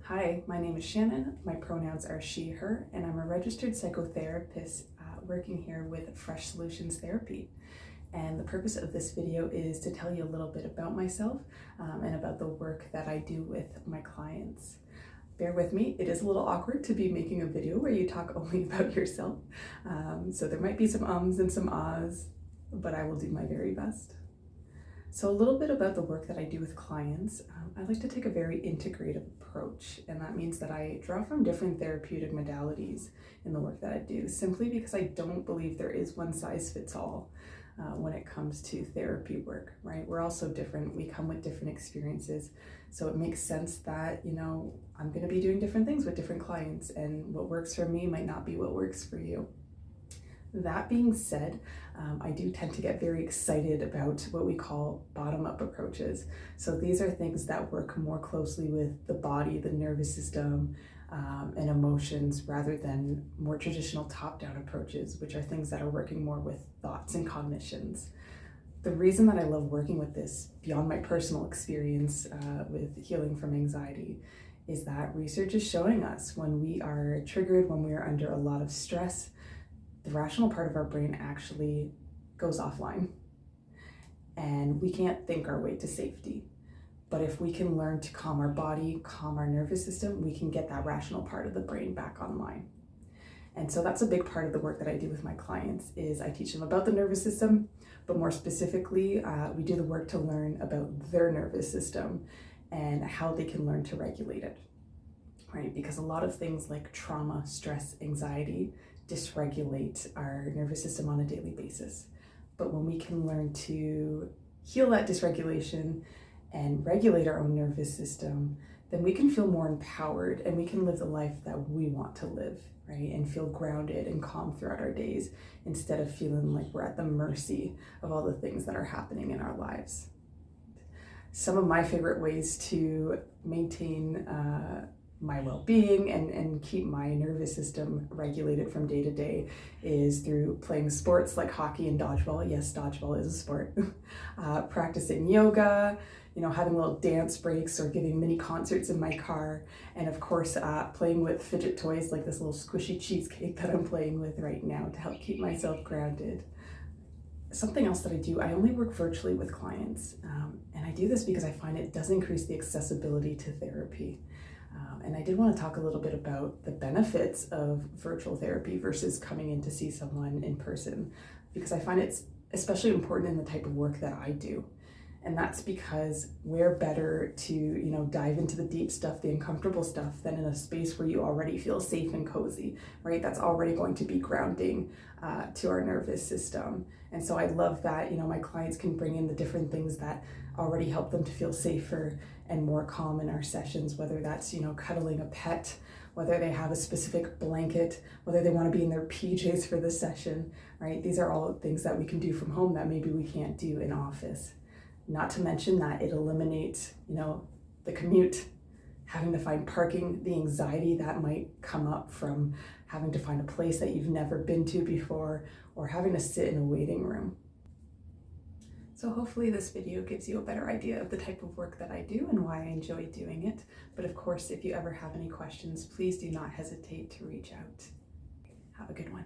Hi, my name is Shannon. My pronouns are she, her, and I'm a registered psychotherapist working here with Fresh Solutions Therapy. And the purpose of this video is to tell you a little bit about myself and about the work that I do with my clients. Bear with me, it is a little awkward to be making a video where you talk only about yourself. So there might be some ums and some ahs, but I will do my very best. So a little bit about the work that I do with clients. I like to take a very integrative approach, and that means that I draw from different therapeutic modalities in the work that I do, simply because I don't believe there is one size fits all when it comes to therapy work, right? We're all so different. We come with different experiences. So it makes sense that, I'm going to be doing different things with different clients, and what works for me might not be what works for you. That being said, I do tend to get very excited about what we call bottom-up approaches. So these are things that work more closely with the body, the nervous system, and emotions, rather than more traditional top-down approaches, which are things that are working more with thoughts and cognitions. The reason that I love working with this, beyond my personal experience with healing from anxiety, is that research is showing us when we are triggered, when we are under a lot of stress, the rational part of our brain actually goes offline and we can't think our way to safety. But if we can learn to calm our body, calm our nervous system, we can get that rational part of the brain back online. And so that's a big part of the work that I do with my clients is I teach them about the nervous system, but more specifically, we do the work to learn about their nervous system and how they can learn to regulate it, right? Because a lot of things like trauma, stress, anxiety, dysregulate our nervous system on a daily basis. But when we can learn to heal that dysregulation and regulate our own nervous system, then we can feel more empowered and we can live the life that we want to live, right? And feel grounded and calm throughout our days instead of feeling like we're at the mercy of all the things that are happening in our lives. Some of my favorite ways to maintain my well-being and keep my nervous system regulated from day to day is through playing sports like hockey and dodgeball. Yes, dodgeball is a sport. Practicing yoga, having little dance breaks or giving mini concerts in my car. And of course, playing with fidget toys like this little squishy cheesecake that I'm playing with right now to help keep myself grounded. Something else that I do, I only work virtually with clients. And I do this because I find it does increase the accessibility to therapy. And I did want to talk a little bit about the benefits of virtual therapy versus coming in to see someone in person, because I find it's especially important in the type of work that I do. And that's because we're better to, dive into the deep stuff, the uncomfortable stuff, than in a space where you already feel safe and cozy, right? That's already going to be grounding to our nervous system. And so I love that, my clients can bring in the different things that already help them to feel safer and more calm in our sessions, whether that's, cuddling a pet, whether they have a specific blanket, whether they want to be in their PJs for the session, right? These are all things that we can do from home that maybe we can't do in office. Not to mention that it eliminates, the commute, having to find parking, the anxiety that might come up from having to find a place that you've never been to before, or having to sit in a waiting room. So hopefully this video gives you a better idea of the type of work that I do and why I enjoy doing it. But of course, if you ever have any questions, please do not hesitate to reach out. Have a good one.